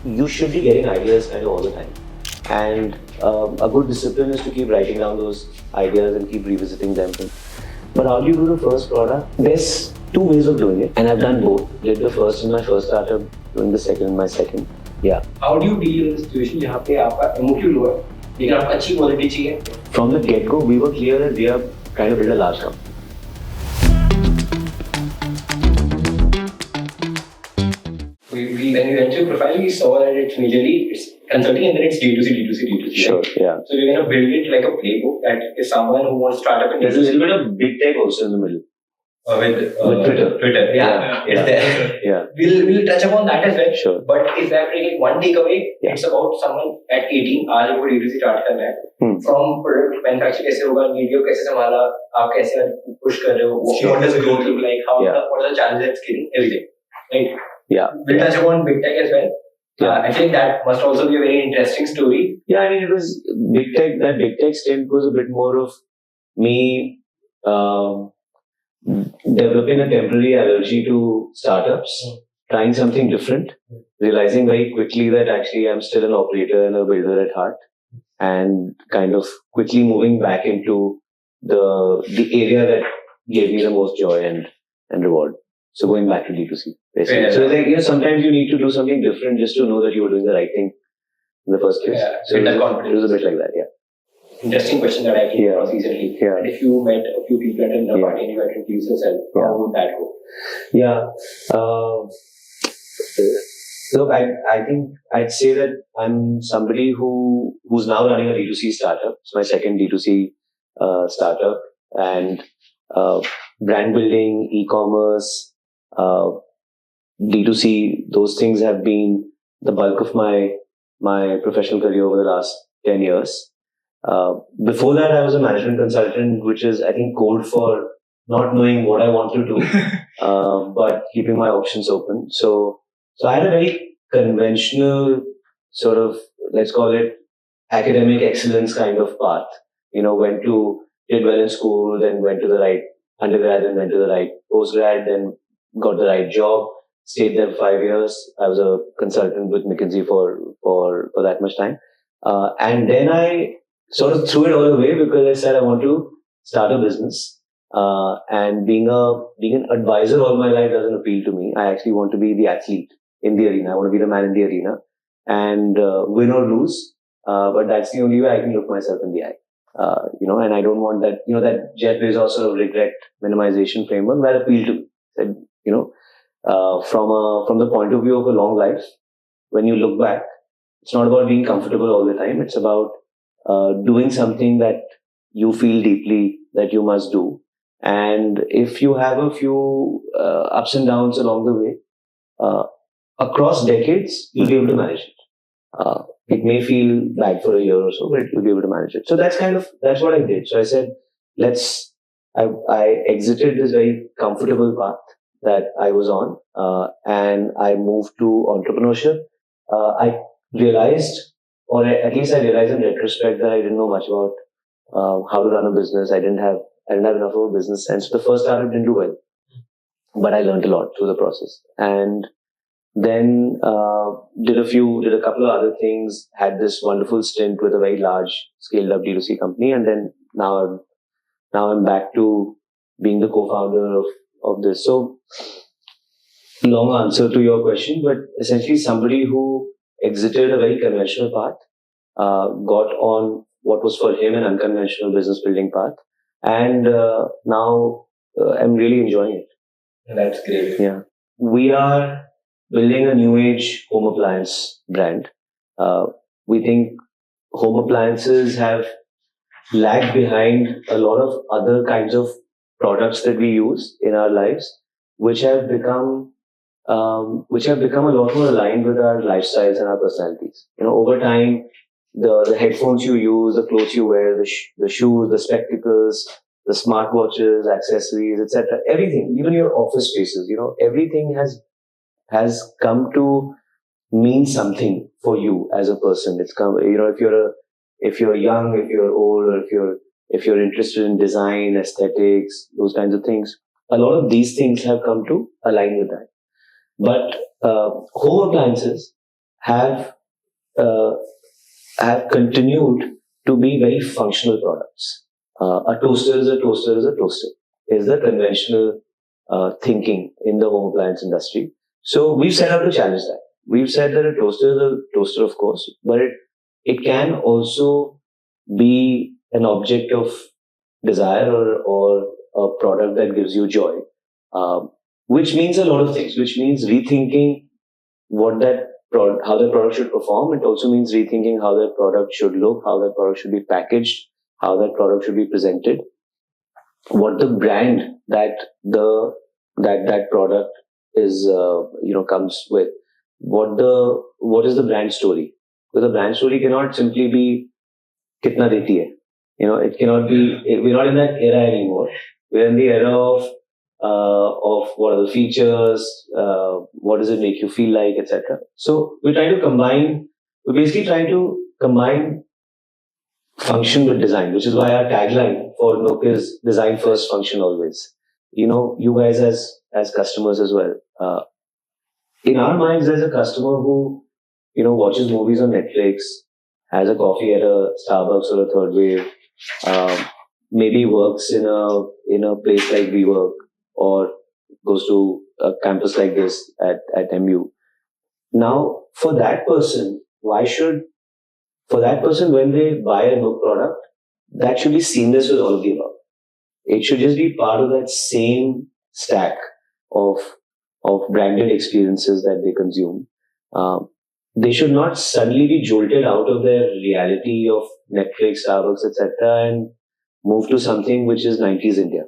you should be getting ideas kind of all the time. And a good discipline is to keep writing down those ideas and keep revisiting them. But how do you do the first product? There's two ways of doing it, and I've done both. Did the first in my first startup, doing the second in my second. Yeah. How do you deal with the situation जहाँ पे आपका MOQ low है, लेकिन आपको अच्छी quality चाहिए? From the get-go, we were clear that we are kind of build a large company. When we went to your profile, we saw that it's consulting and then it's D2C. Sure, right? yeah. So we're going to build it like a playbook that is someone who wants to start up in There's a little bit of big tech also in the middle. With Twitter. Yeah. It's there. Yeah. We'll touch upon that as well. Sure. But if I have to take one takeaway, it's about someone at 18, आज वो D2C start करना है. From product manufacture कैसे होगा, video कैसे संभाला, आप कैसे push कर रहे हो, what does growth look like, what are the challenges at scaling, everything. Right? Yeah. We'll touch upon big tech as well. I think that must also be a very interesting story. Yeah, I mean, it was big tech. That big tech stint was a bit more of me developing a temporary allergy to startups, trying something different, realizing very quickly that actually I'm still an operator and a builder at heart, and kind of quickly moving back into the area that gave me the most joy and reward. So going back to D2C, basically. Yeah. So it's like, sometimes you need to do something different just to know that you were doing the right thing in the first place. Yeah, so it was a bit like that, yeah. Interesting question that I came across recently. Yeah. And if you met a few people at another party and you had to introduce yourself, how would that go? Yeah. Look, I think I'd say that I'm somebody who's now running a D2C startup. It's my second D2C startup, and brand building, e-commerce, D2C, those things have been the bulk of my professional career over the last 10 years. Before that, I was a management consultant, which is, I think, code for not knowing what I want to do, but keeping my options open. So I had a very conventional sort of, let's call it, academic excellence kind of path. Did well in school, then went to the right undergrad, then went to the right postgrad, then got the right job, stayed there for 5 years. I was a consultant with McKinsey for that much time. And then I sort of threw it all away because I said I want to start a business. And being an advisor all my life doesn't appeal to me. I actually want to be the athlete in the arena. I want to be the man in the arena and win or lose. But that's the only way I can look myself in the eye. And I don't want that, that Jeff Bezos sort of regret minimization framework that appealed to me. That, from the point of view of a long life, when you look back, it's not about being comfortable all the time. It's about doing something that you feel deeply that you must do. And if you have a few ups and downs along the way, across decades, you'll be able to manage it. It may feel bad for a year or so, but you'll be able to manage it. So that's what I did. So I said, I exited this very comfortable path that I was on, and I moved to entrepreneurship. I realized, or at least I realized in retrospect, that I didn't know much about how to run a business. I didn't have enough of a business sense. So the first startup didn't do well, but I learned a lot through the process. And then did a couple of other things, had this wonderful stint with a very large scaled up D2C company, and then now I'm back to being the co-founder of this. So long answer to your question, but essentially somebody who exited a very conventional path, got on what was for him an unconventional business building path, and now I'm really enjoying it. That's great. Yeah. We are building a new age home appliance brand. We think home appliances have lagged behind a lot of other kinds of products that we use in our lives, which have become a lot more aligned with our lifestyles and our personalities. Over time, the headphones you use, the clothes you wear, the shoes, the spectacles, the smartwatches, accessories, etc. Everything, even your office spaces, everything has come to mean something for you as a person. It's come, if you're young, if you're old, or if you're interested in design, aesthetics, those kinds of things, a lot of these things have come to align with that. But home appliances have continued to be very functional products. A toaster is a toaster is a toaster is the conventional thinking in the home appliance industry. So we've set out to challenge that. We've said that a toaster is a toaster, of course, but it can also be an object of desire or a product that gives you joy, which means a lot of things, which means rethinking what that how that product should perform. It also means rethinking how that product should look, how that product should be packaged, how that product should be presented, what the brand that that product is comes with, what is the brand story. Because the brand story cannot simply be kitna deti hai. It cannot be. We're not in that era anymore. We're in the era of what are the features, what does it make you feel like, etc. So we're basically trying to combine function with design, which is why our tagline for Nuuk is design first, function always. You guys as customers as well. In our minds, there's a customer who, watches movies on Netflix, has a coffee at a Starbucks or a Third Wave, maybe works in a place like WeWork, or goes to a campus like this at MU. Now, for that person, when they buy a Nuuk product, that should be seamless with all of the above. It should just be part of that same stack of branded experiences that they consume. They should not suddenly be jolted out of their reality of Netflix, Starbucks, etc., and move to something which is 90s India.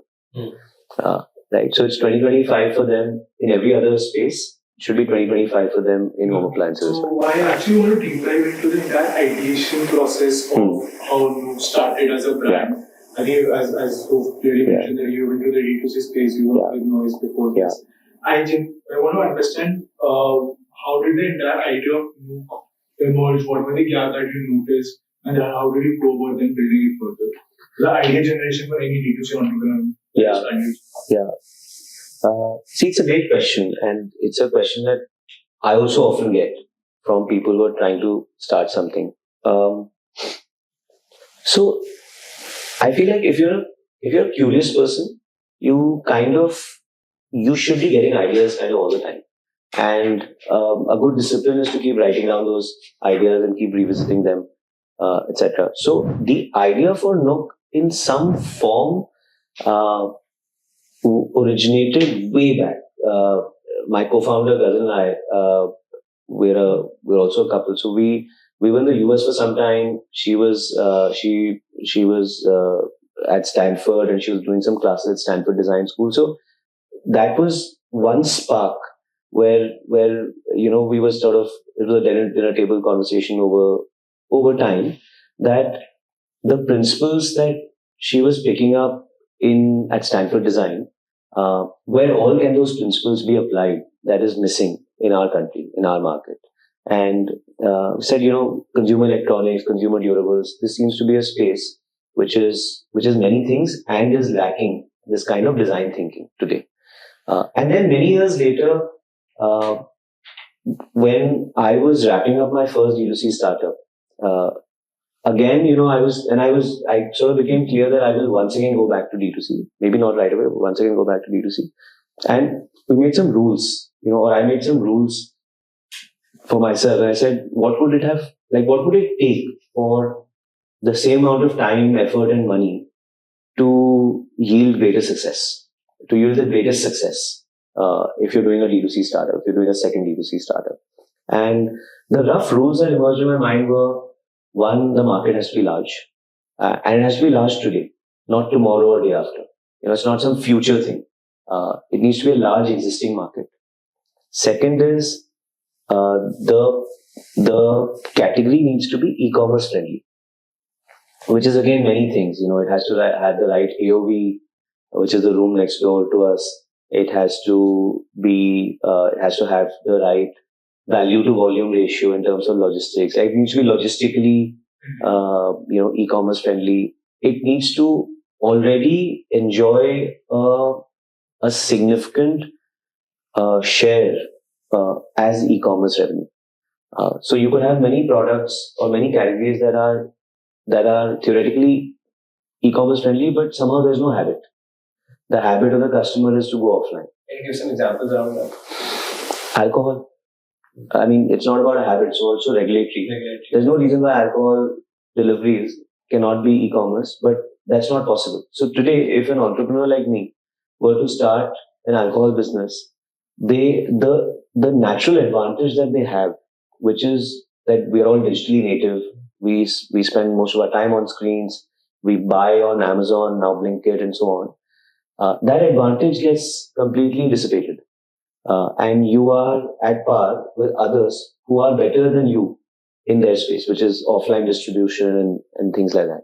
Right. So it's 2025 for them in every other space. It should be 2025 for them in home appliances. So I actually want to deep dive into the entire ideation process of how you started as a brand. I think as you clearly mentioned that you went into the D2C space, you worked with Noise before this. I want to understand how did the entire idea of Nuuk emerge? What were the gaps that you noticed, and how did you go about then building it further? The idea generation for any D2C entrepreneur. See, it's a great question, and it's a question that I also often get from people who are trying to start something. So I feel like if you're a curious person, you should be getting ideas kind of all the time. And a good discipline is to keep writing down those ideas and keep revisiting them, etc. So the idea for Nuuk in some form originated way back. My co-founder cousin and I, we're also a couple. So we were in the US for some time. She was at Stanford, and she was doing some classes at Stanford Design School. So that was one spark where we were sort of, it was a dinner table conversation over time, that the principles that she was picking up at Stanford Design, where all can those principles be applied, that is missing in our country, in our market. And said, consumer electronics, consumer durables, this seems to be a space which is many things and is lacking this kind of design thinking today. And then many years later, when I was wrapping up my first D2C startup, again, I sort of became clear that I will once again go back to D2C. Maybe not right away, but once again go back to D2C. And we made some rules, or I made some rules for myself. And I said, what would it take for the same amount of time, effort, and money to yield greater success, to yield the greatest success, if you're doing a D2C startup, if you're doing a second D2C startup. And the rough rules that emerged in my mind were, one, the market has to be large. And it has to be large today, not tomorrow or day after. It's not some future thing. It needs to be a large existing market. Second is, the category needs to be e-commerce friendly, which is again many things. It has to have the right AOV, which is the room next door to us. It has to have the right value to volume ratio in terms of logistics. It needs to be logistically, e-commerce friendly. It needs to already enjoy a significant share as e-commerce revenue. So you could have many products or many categories that are theoretically e-commerce friendly, but somehow there's no habit. The habit of the customer is to go offline. Can you give some examples around that? Alcohol. I mean, it's not about a habit, it's also regulatory. There's no reason why alcohol deliveries cannot be e-commerce, but that's not possible. So today, if an entrepreneur like me were to start an alcohol business, the natural advantage that they have, which is that we are all digitally native. We spend most of our time on screens. We buy on Amazon, now Blinkit, and so on. That advantage gets completely dissipated. And you are at par with others who are better than you in their space, which is offline distribution and things like that.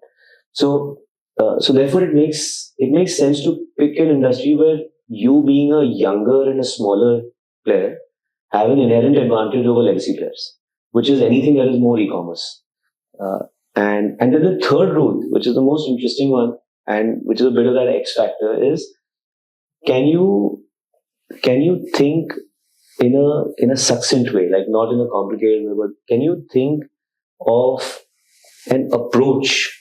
So therefore it makes sense to pick an industry where you, being a younger and a smaller player, have an inherent advantage over legacy players, which is anything that is more e-commerce. And then the third rule, which is the most interesting one, and which is a bit of that X factor, is can you think in a succinct way, like not in a complicated way, but can you think of an approach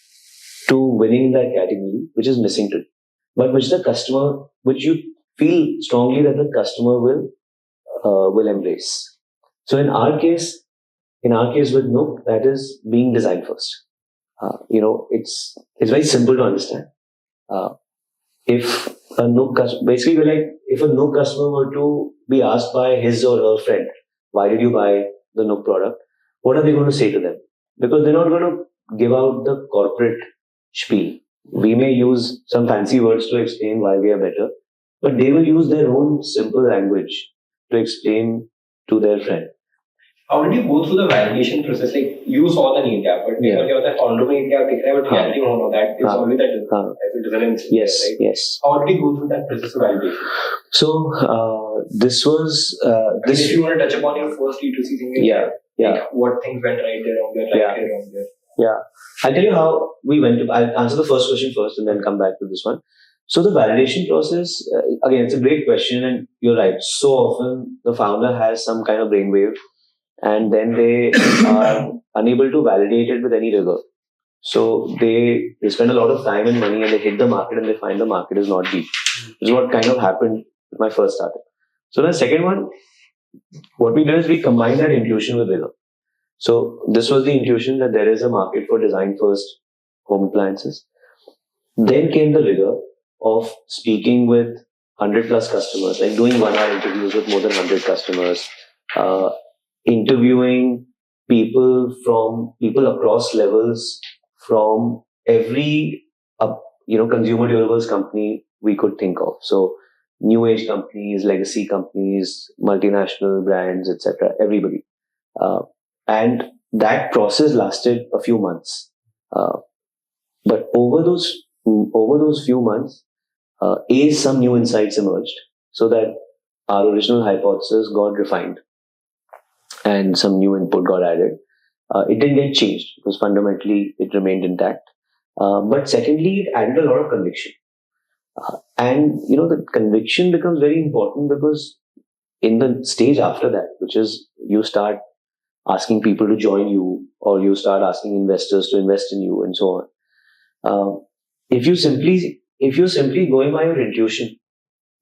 to winning that category which is missing today, but which you feel strongly that the customer will embrace? So in our case with Nuuk, that is being design first. It's very simple to understand. If a Nuuk customer, if a Nuuk customer were to be asked by his or her friend, why did you buy the Nuuk product? What are they going to say to them? Because they're not going to give out the corporate spiel. We may use some fancy words to explain why we are better, but they will use their own simple language to explain to their friend. How did you go through the validation process? Like, you saw the need gap, but you were the founder of the gap, but reality won't know that. It's only that Yes, right? yes. How did you go through that process of validation? So, this was... if you want to touch upon your first D2C thing, like what things went right there, wrong there, right there, wrong there. Yeah. I'll tell you how we went. I'll answer the first question first and then come back to this one. So the validation process, again, it's a great question, and you're right. So often the founder has some kind of brainwave, and then they are unable to validate it with any rigor. So they spend a lot of time and money, and they hit the market and they find the market is not deep. This is what kind of happened with my first startup. So the second one, what we did is we combined that intuition with rigor. So this was the intuition that there is a market for design first home appliances. Then came the rigor of speaking with 100 plus customers, like doing 1 hour interviews with more than 100 customers, interviewing people across levels from every consumer durables company we could think of. So new age companies, legacy companies, multinational brands, etc. Everybody. And that process lasted a few months. But over those few months, some new insights emerged, so that our original hypothesis got refined and some new input got added. It didn't get changed because fundamentally it remained intact. But secondly, it added a lot of conviction. And the conviction becomes very important because in the stage after that, which is you start asking people to join you, or you start asking investors to invest in you, and so on. If you're simply going by your intuition,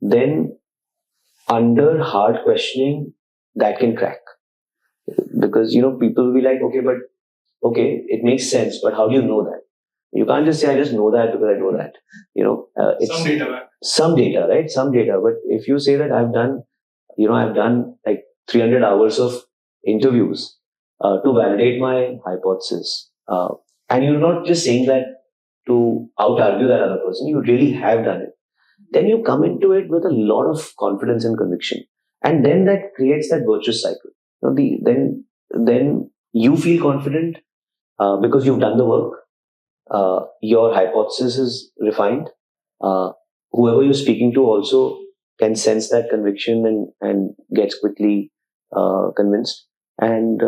then under hard questioning, that can crack. Because, people will be like, okay, it makes sense, but how do you know that? You can't just say, I just know that because I know that. It's some data, right? Some data. But if you say that I've done like 300 hours of interviews to validate my hypothesis, and you're not just saying that to out-argue that other person, you really have done it, then you come into it with a lot of confidence and conviction. And then that creates that virtuous cycle. Then you feel confident because you've done the work. Your hypothesis is refined. Whoever you're speaking to also can sense that conviction and gets quickly convinced. And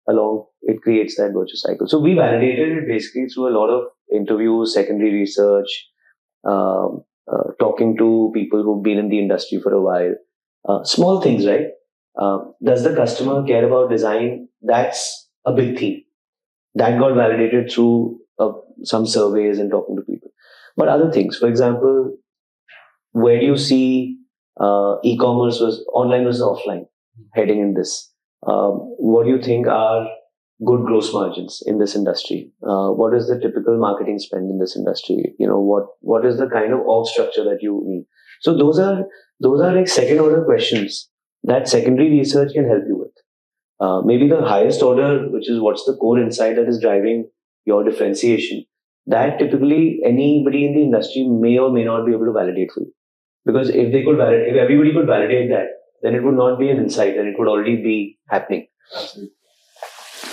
along, it creates that virtuous cycle. So we validated it basically through a lot of interviews, secondary research, talking to people who've been in the industry for a while. Small things, right? Does the customer care about design that's a big theme. That got validated through some surveys and talking to people. But other things, for example, where do you see e-commerce was online versus offline heading in this? What do you think are good gross margins in this industry? What is the typical marketing spend in this industry? What is the kind of org structure that you need? So those are like second order questions that secondary research can help you with. Maybe the highest order, which is what's the core insight that is driving your differentiation, that typically anybody in the industry may or may not be able to validate for you. Because if everybody could validate that, then it would not be an insight, and it would already be happening. Absolutely.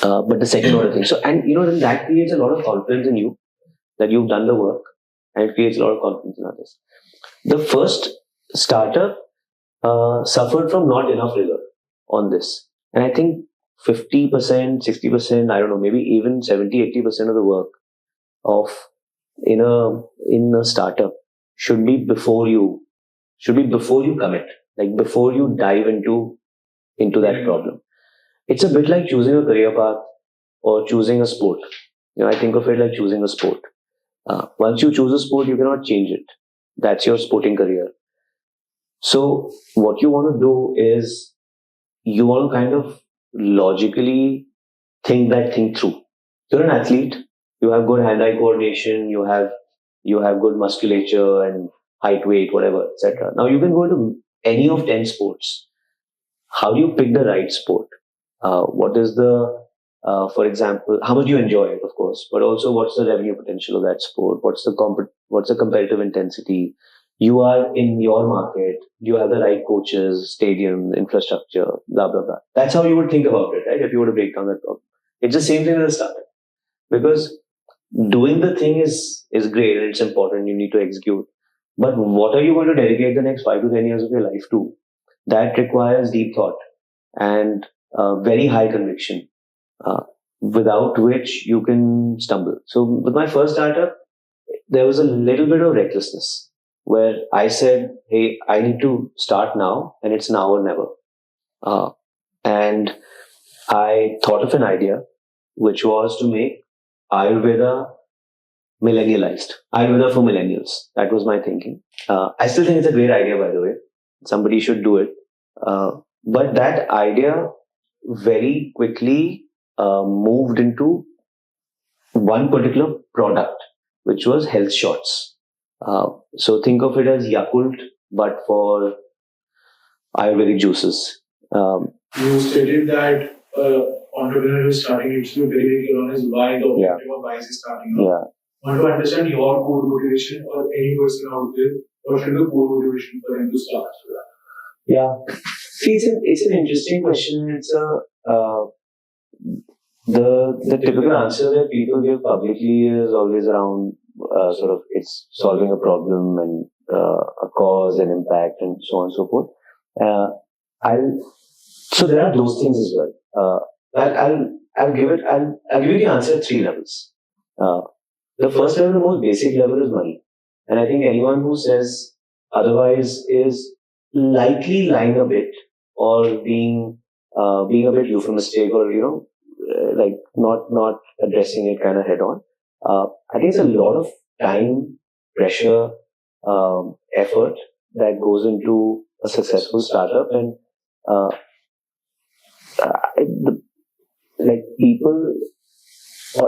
But the second order thing. So, and then that creates a lot of confidence in you that you've done the work, and it creates a lot of confidence in others. The first startup suffered from not enough rigor on this. And I think 50%, 60%, I don't know, maybe even 70, 80% of the work in a startup should be before you commit, like before you dive into that problem. It's a bit like choosing a career path or choosing a sport. I think of it like choosing a sport. Once you choose a sport, you cannot change it. That's your sporting career. So what you want to do is you want to kind of logically think that thing through. You're an athlete. You have good hand-eye coordination. You have good musculature and height, weight, whatever, etc. Now you can go into any of 10 sports. How do you pick the right sport? What is for example, how much you enjoy it, of course, but also what's the revenue potential of that sport? What's the competitive intensity? You are in your market. Do you have the right coaches, stadium, infrastructure, blah, blah, blah. That's how you would think about it, right? If you were to break down that problem. It's the same thing as a startup. Because doing the thing is great and it's important. You need to execute. But what are you going to dedicate the next 5 to 10 years of your life to? That requires deep thought and very high conviction, without which you can stumble. So with my first startup, there was a little bit of recklessness where I said, hey, I need to start now, and it's now or never. And I thought of an idea, which was to make Ayurveda millennialized. Ayurveda for millennials. That was my thinking. I still think it's a great idea, by the way. Somebody should do it. But that idea very quickly moved into one particular product, which was health shots. So think of it as Yakult, but for Ayurvedic juices. You stated that entrepreneur who is starting it to be very, very clear on his why, the objective of why is starting out. Yeah. Want to understand your core motivation, or any person out there, what should the core motivation for him to start? Yeah. See, it's an interesting question. It's the typical answer that people give publicly is always around sort of it's solving a problem and a cause and impact and so on and so forth. So there are those things as well. I'll give you the answer at 3 levels. The first level, the most basic level, is money, and I think anyone who says otherwise is likely lying a bit or being a bit euphemistic or like not addressing it kind of head on. I think it's a lot of time, pressure, effort that goes into a successful startup, and like people,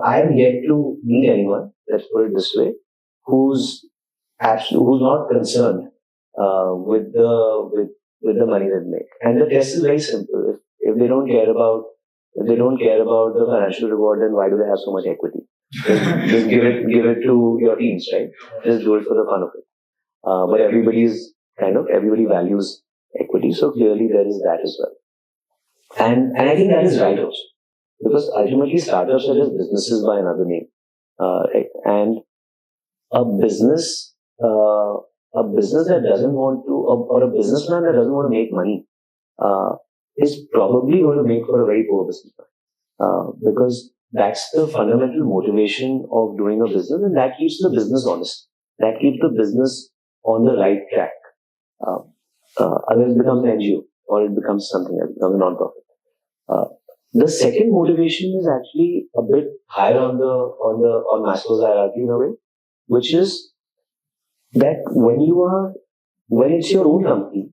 I have yet to meet anyone, let's put it this way, who's not concerned with the money they make. And the test is very simple. If they don't care about the financial reward, then why do they have so much equity? Just give it to your teams, right? Just do it for the fun of it. But everybody values equity, so clearly there is that as well. And I think that is right also, because ultimately startups are just businesses by another name, right? And a business that doesn't want to, or a businessman that doesn't want to make money, is probably going to make for a very poor businessman, because that's the fundamental motivation of doing a business, and that keeps the business honest. That keeps the business on the right track. Otherwise, it becomes an NGO, or it becomes something else, it becomes a non-profit. The second motivation is actually a bit higher on Maslow's hierarchy in a way, which is that when it's your own company,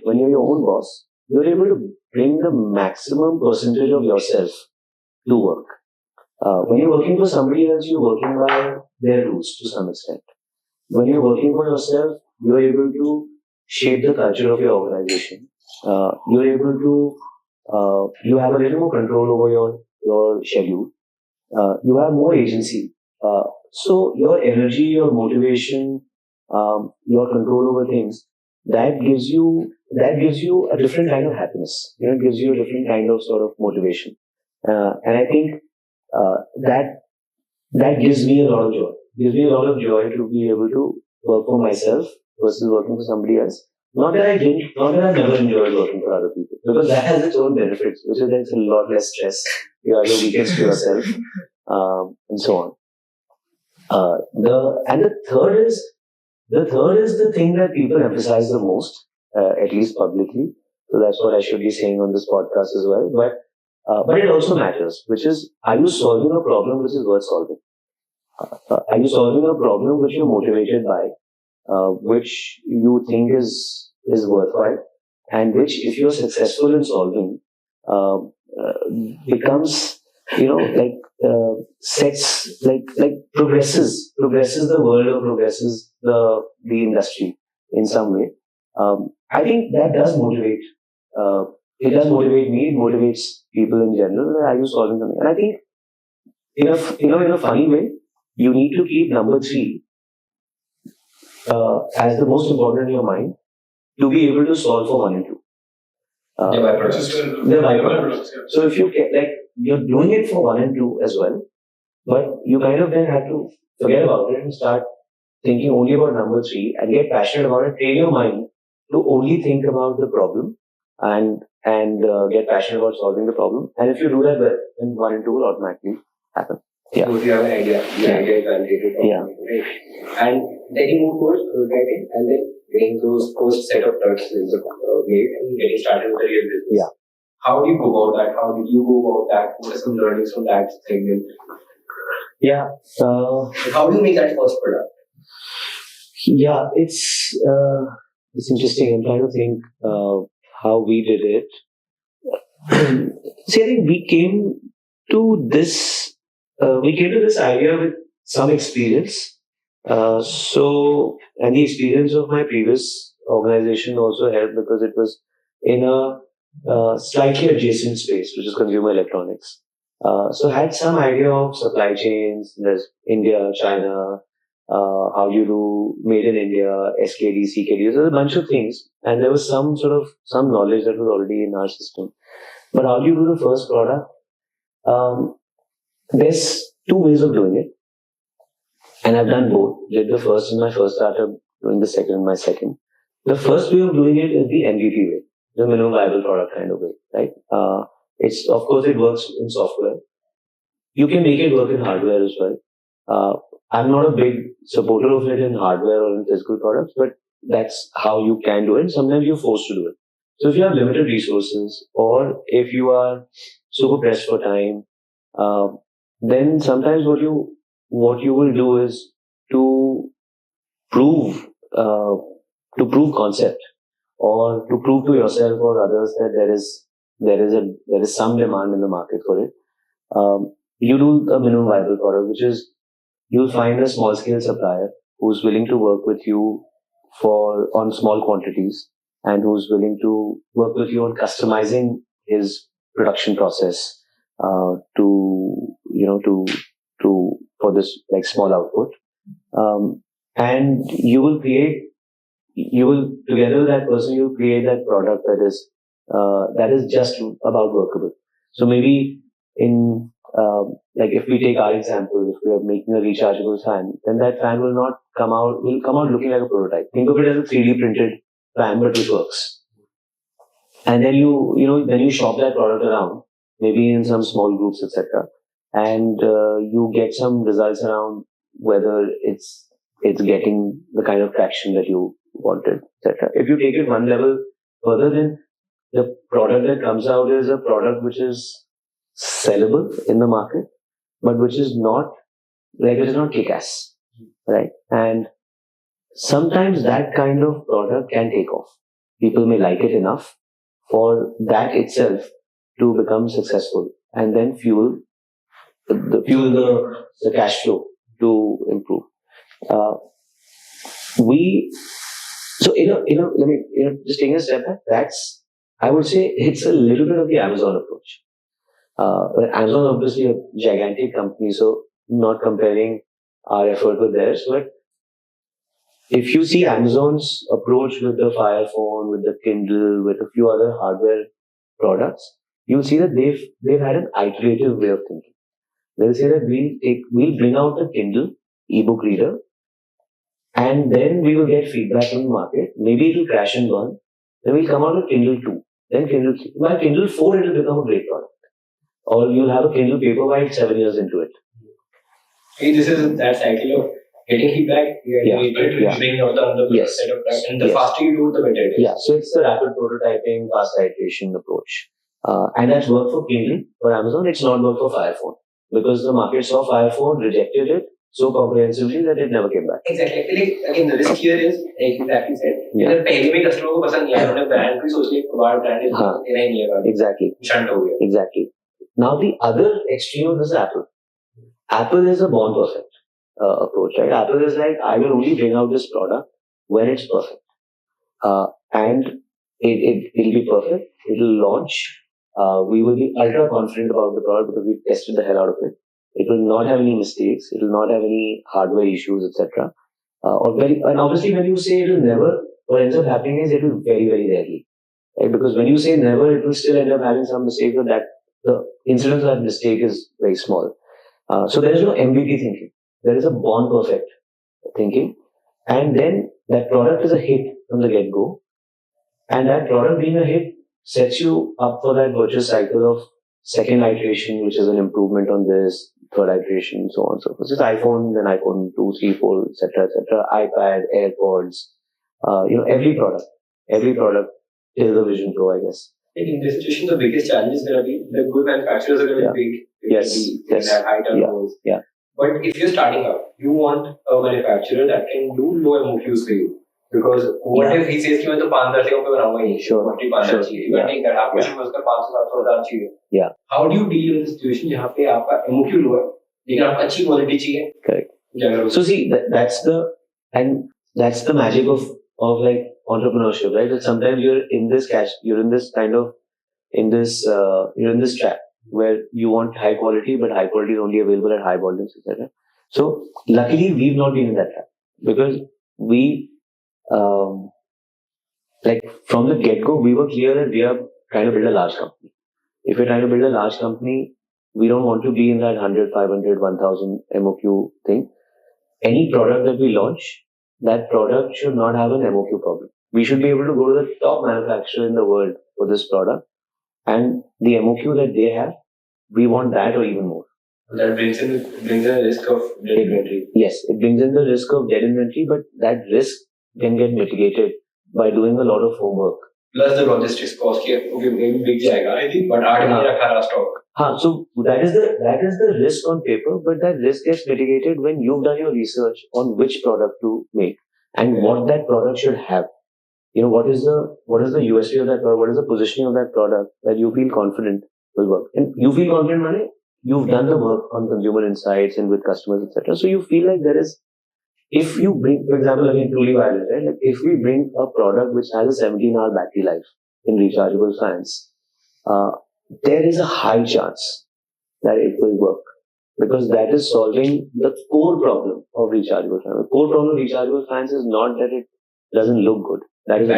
when you're your own boss, you're able to bring the maximum percentage of yourself to work. When you're working for somebody else, you're working by their rules to some extent. When you're working for yourself, you're able to shape the culture of your organization. You're able to you have a little more control over your schedule. You have more agency. So your energy, your motivation, your control over things, that gives you a different kind of happiness. It gives you a different kind of sort of motivation. And I think that gives me a lot of joy. Gives me a lot of joy to be able to work for myself versus working for somebody else. Not that I've never enjoyed working for other people, because that has its own benefits, which is there's a lot less stress. You have your weekends to yourself, and so on. The third is the thing that people emphasize the most, at least publicly. So that's what I should be saying on this podcast as well. But it also matters, which is, are you solving a problem which is worth solving? Are you solving a problem which you're motivated by, which you think is worthwhile, and which, if you're successful in solving, becomes, sets, progresses the world or progresses the industry in some way. I think that does motivate. It does motivate me. It motivates people in general. Are you solving something? And I think, in a funny way, you need to keep number 3 as the most important in your mind, to be able to solve for 1 and 2. The byproducts. So if you get, you're doing it for 1 and 2 as well, but you kind of then have to forget about it and start thinking only about number 3 and get passionate about it. Train your mind to only think about the problem and get passionate about solving the problem. And if you do that well, then 1 and 2 will automatically happen. Yeah. So if you have an idea, the idea is validated. Yeah. Right? And then you move towards prototyping and then getting those first set of prototypes made and getting started with the real business. Yeah. How do you go about that? How did you go about that? What are some learnings from that segment? Yeah. How do you make that first product? Yeah, it's interesting. I'm trying to think how we did it. See, I think we came to this idea with some experience. And the experience of my previous organization also helped, because it was in a slightly adjacent space, which is consumer electronics. So I had some idea of supply chains. There's India, China, how you do made in India, SKD, CKD. There's a bunch of things, and there was some knowledge that was already in our system. But how do you do the first product? There's 2 ways of doing it, and I've done both. Did the first in my first startup, doing the second in my second. The first way of doing it is the MVP way, the minimum viable product kind of way, right? It's, of course, it works in software. You can make it work in hardware as well. I'm not a big supporter of it in hardware or in physical products, but that's how you can do it. Sometimes you're forced to do it. So if you have limited resources, or if you are super pressed for time, then sometimes what you will do is to prove concept, or to prove to yourself or others that there is some demand in the market for it. You do a minimum viable product, which is, you'll find a small scale supplier who's willing to work with you on small quantities, and who's willing to work with you on customizing his production process for this small output. And together with that person, you'll create that product that is just about workable. So maybe if we take our example, if we are making a rechargeable fan, then that fan will come out looking like a prototype. Think of it as a 3D printed fan, but which works. And then you shop that product around, maybe in some small groups, etc. And you get some results around whether it's getting the kind of traction that you wanted, etc. If you take it one level further, then the product that comes out is a product which is sellable in the market, but which is not kick-ass, right? And sometimes that kind of product can take off. People may like it enough for that itself to become successful, and then fuel the cash flow to improve. Let me just taking a step back. I would say it's a little bit of the Amazon approach. Amazon obviously a gigantic company, so not comparing our effort with theirs, but if you see Amazon's approach with the Fire Phone, with the Kindle, with a few other hardware products, you'll see that they've had an iterative way of thinking. They'll say that we'll bring out the Kindle ebook reader, and then we will get feedback from the market. Maybe it'll crash and burn. Then we'll come out with Kindle 2, then Kindle 3. By Kindle 4, it'll become a great product. Or you'll have a Kindle Paperwhite 7 years into it. Hey, this is that cycle of getting feedback, bringing out the other set of products, and the faster you do it, the better it is. Yeah, so it's the rapid prototyping, fast iteration approach. And that's worked for Kindle. For Amazon, it's not worked for Fire Phone. Because the market saw Fire Phone, rejected it so comprehensively that it never came back. Exactly. Like, again, the risk here is, like exactly said, अगर पहले भी customer को पसंद नहीं आया, उन्होंने brand को सोच लिया, हमारा brand is देना ही नहीं है. Exactly. Shunt हो गया. Exactly. Now the other extreme is Apple. Apple is a born perfect approach, right? Apple is like, I will only bring out this product when it's perfect. And it'll be perfect. It'll launch. We will be ultra confident about the product because we've tested the hell out of it. It will not have any mistakes. It will not have any hardware issues, etc. And obviously, when you say it will never, what ends up happening is it will very, very rarely. Right? Because when you say never, it will still end up having some mistake, but that the incidence of that mistake is very small. So there is no MVP thinking. There is a born perfect thinking. And then that product is a hit from the get-go. And that product being a hit sets you up for that virtuous cycle of second iteration, which is an improvement on this, third iteration, so on and so forth. It's iPhone, then iPhone 2, 3, 4, etc., iPad, AirPods, every product till the Vision Pro, I guess. In this situation, the biggest challenge is going to be the good manufacturers are going to be big. Yes. Have high turnovers. Yeah. But if you're starting up, you want a manufacturer that can do low MOQs for you. Because what if he says कि मैं तो 5,000 से कम पे बनाऊंगा ही, Sure. 5,000 चाहिए, you can take that. आपको शुरू उसका 500-700 चाहिए. Yeah. How do you deal with the situation जहाँ पे आपका MOQ लो है, लेकिन आपको अच्छी quality चाहिए? Correct. So see, that's the magic of like entrepreneurship, right? That sometimes you're in this trap where you want high quality, but high quality is only available at high volumes, etc. So luckily, we've not been in that trap because we. Like from the get-go, we were clear that we are trying to build a large company. If we're trying to build a large company, we don't want to be in that 100, 500, 1000 MOQ thing. Any product that we launch, that product should not have an MOQ problem. We should be able to go to the top manufacturer in the world for this product, and the MOQ that they have, we want that or even more. That brings in a risk of dead inventory. Yes, it brings in the risk of dead inventory, but that risk can get mitigated by doing a lot of homework. Plus the logistics cost here. Okay, maybe big जाएगा, I think, but 8 महीने रखा रहा stock. So that is the risk on paper, but that risk gets mitigated when you've done your research on which product to make and what that product should have. What is the USP of that product? What is the positioning of that product that you feel confident will work? And you feel confident, Mane? You've done the work on consumer insights and with customers, etc. So you feel like there is. If you bring, for example, again, truly wireless, right? Like if we bring a product which has a 17-hour battery life in rechargeable fans, there is a high chance that it will work because that is solving the core problem of rechargeable fans. The core problem of rechargeable fans is not that it doesn't look good. That is the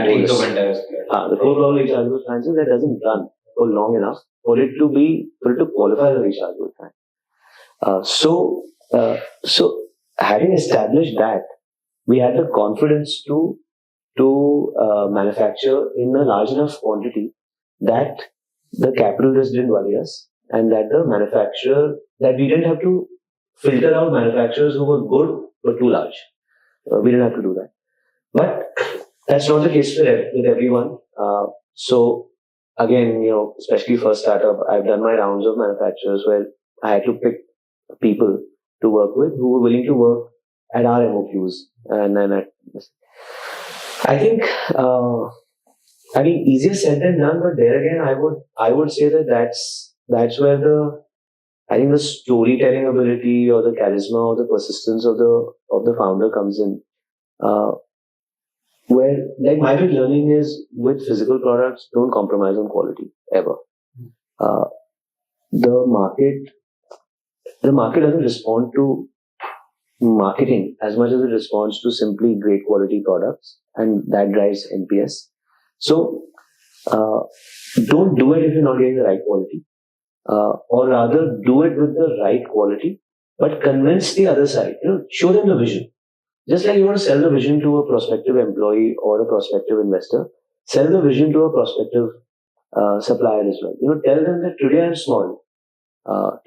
core problem of rechargeable fans is that it doesn't run for long enough for it to qualify as a rechargeable fan. So having established that, we had the confidence to manufacture in a large enough quantity that the capital risk didn't worry us, and that that we didn't have to filter out manufacturers who were good but too large. We didn't have to do that. But that's not the case with everyone. So again, especially for startup, I've done my rounds of manufacturers where I had to pick people to work with who were willing to work at our MOQs. And then I think, easier said than done, but there again, I would say that that's where the storytelling ability or the charisma or the persistence of the founder comes in. Where, like, my big learning is with physical products, don't compromise on quality ever. The market doesn't respond to marketing as much as it responds to simply great quality products, and that drives NPS. So, don't do it if you're not getting the right quality, or rather do it with the right quality, but convince the other side. Show them the vision. Just like you want to sell the vision to a prospective employee or a prospective investor, sell the vision to a prospective supplier as well. Tell them that today I'm small.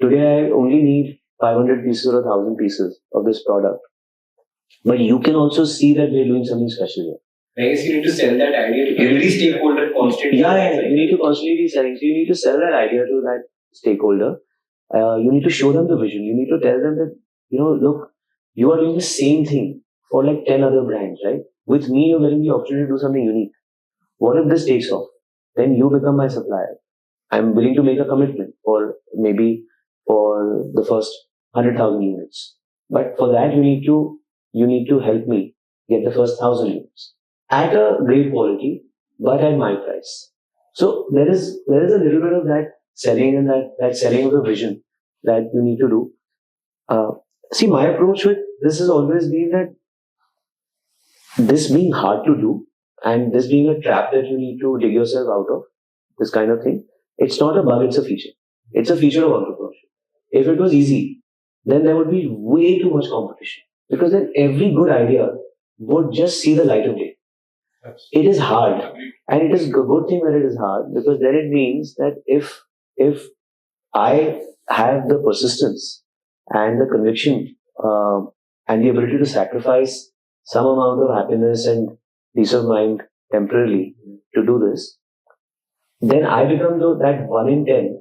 Today I only need 500 pieces or 1,000 pieces of this product. But you can also see that we're doing something special here. I guess you need to sell that idea to every stakeholder constantly. Yeah, you need to constantly be selling. So you need to sell that idea to that stakeholder. You need to show them the vision. You need to tell them that, look, you are doing the same thing for like 10 other brands, right? With me, you're getting the opportunity to do something unique. What if this takes off? Then you become my supplier. I'm willing to make a commitment for the first 100,000 units. But for that, you need to help me get the first 1,000 units at a great quality, but at my price. So there is a little bit of that selling and that selling of the vision that you need to do. See, my approach with this has always been that this being hard to do and this being a trap that you need to dig yourself out of, this kind of thing, it's not a bug, it's a feature. It's a feature of entrepreneurship. If it was easy, then there would be way too much competition, because then every good idea would just see the light of day. It is hard, and it is a good thing that it is hard, because then it means that if I have the persistence and the conviction and the ability to sacrifice some amount of happiness and peace of mind temporarily to do this, then I become that 1 in 10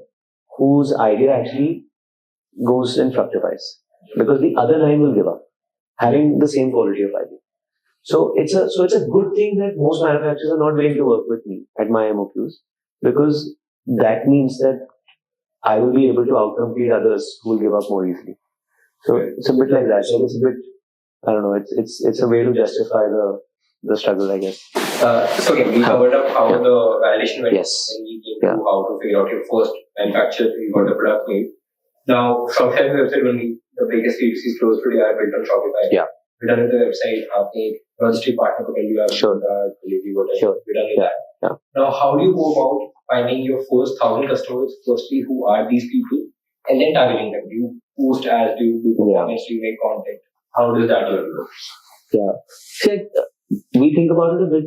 whose idea actually goes and fructifies, because the other 9 will give up having the same quality of idea. So it's a good thing that most manufacturers are not willing to work with me at my MOQs, because that means that I will be able to outcompete others who will give up more easily. So it's a bit like that. So it's a bit, I don't know, it's a way to justify the struggle, I guess. So again, we covered up how the validation went, yes, and we came to how to figure out your first manufacturer, you got the product made. Now, Shopify website only, the biggest D2C stores today are built on Shopify. Yeah. We're done with the website, आपने logistic partner को you have delivery whatever. Sure. We're done with that. Yeah. Now, how do you go about finding your first 1,000 customers? Firstly, who are these people? And then targeting them. Do you post ads? Do you do performance? Do you make content? How does that work? Yeah. See, we think about it a bit.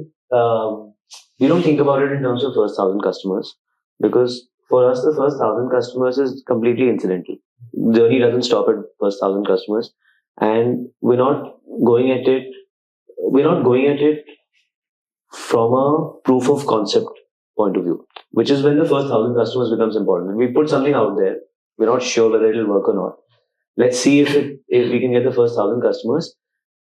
We don't think about it in terms of first 1,000 customers, because for us, the first 1,000 customers is completely incidental. The journey doesn't stop at first 1,000 customers, and we're not going at it from a proof of concept point of view, which is when the first 1,000 customers becomes important. When we put something out there, we're not sure whether it'll work or not. Let's see if we can get the first 1,000 customers,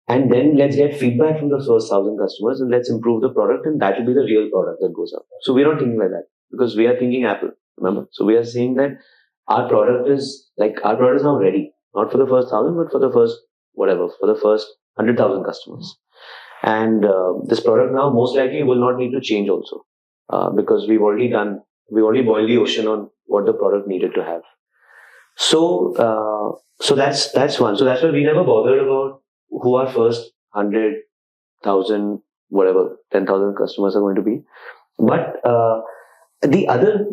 and then let's get feedback from the first 1,000 customers, and let's improve the product, and that will be the real product that goes out. So we're not thinking like that, because we are thinking Apple, remember? So we are saying that our product is now ready, not for the first 1,000, but for the first 100,000 customers. And this product now most likely will not need to change also, because we already boiled the ocean on what the product needed to have. So that's one. So that's why we never bothered about who our first 100,000, 10,000 customers are going to be. But the other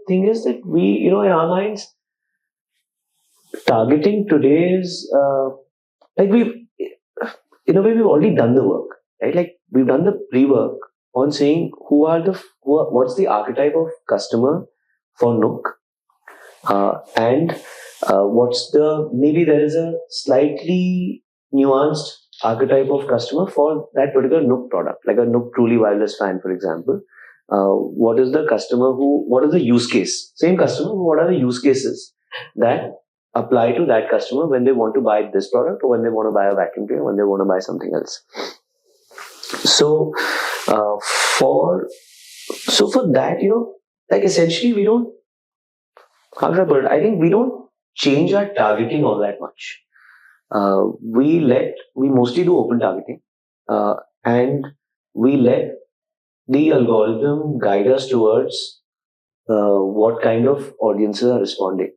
thing is that we, in our minds, targeting today's we've already done the work, right? Like, we've done the pre-work on saying what's the archetype of customer for Nuuk, and maybe there is a slightly nuanced archetype of customer for that particular Nuuk product, like a Nuuk Truly Wireless fan, for example. What is the use case? Same customer, what are the use cases that apply to that customer when they want to buy this product, or when they want to buy a vacuum cleaner, when they want to buy something else. So, for that, like essentially we don't, how should I put it? I think we don't change our targeting all that much. We mostly do open targeting, and we let the algorithm guide us towards what kind of audiences are responding.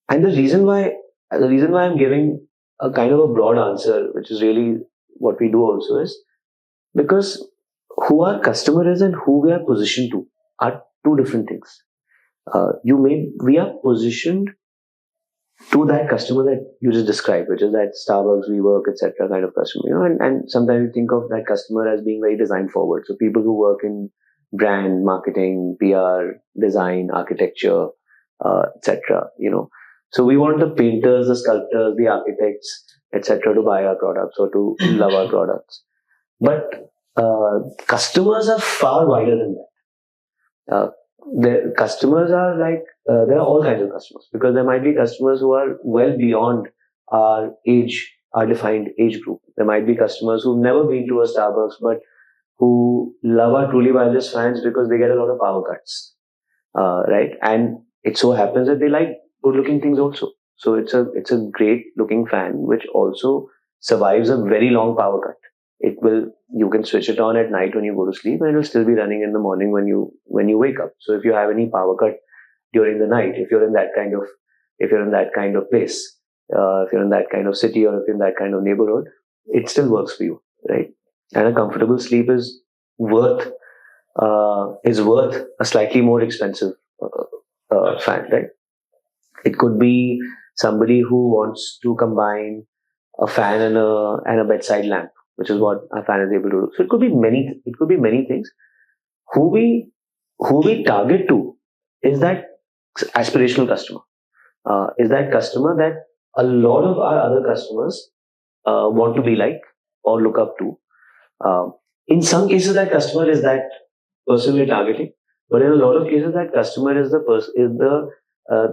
And the reason why I'm giving a kind of a broad answer, which is really what we do also, is because who our customer is and who we are positioned to are two different things. We are positioned to that customer that you just described, which is that Starbucks, WeWork, etc. kind of customer, and sometimes you think of that customer as being very design forward. So people who work in brand, marketing, PR, design, architecture, etc. So we want the painters, the sculptors, the architects, etc. to buy our products or to love our products. But customers are far wider than that. The customers are like, there are all kinds of customers, because there might be customers who are well beyond our defined age group. There might be customers who've never been to a Starbucks, but who love our Truly Wireless fans because they get a lot of power cuts, right? And it so happens that they like good looking things also. So it's a great looking fan, which also survives a very long power cut. You can switch it on at night when you go to sleep, and it will still be running in the morning when you wake up. So if you have any power cut during the night, if you're in that kind of place, if you're in that kind of city, or if you're in that kind of neighborhood, it still works for you, right? And a comfortable sleep is worth a slightly more expensive fan, right? It could be somebody who wants to combine a fan and a bedside lamp, which is what a fan is able to do. So it could be many things. Who we target to is that aspirational customer. Is that customer that a lot of our other customers want to be like or look up to. In some cases, that customer is that person we're targeting, but in a lot of cases, that customer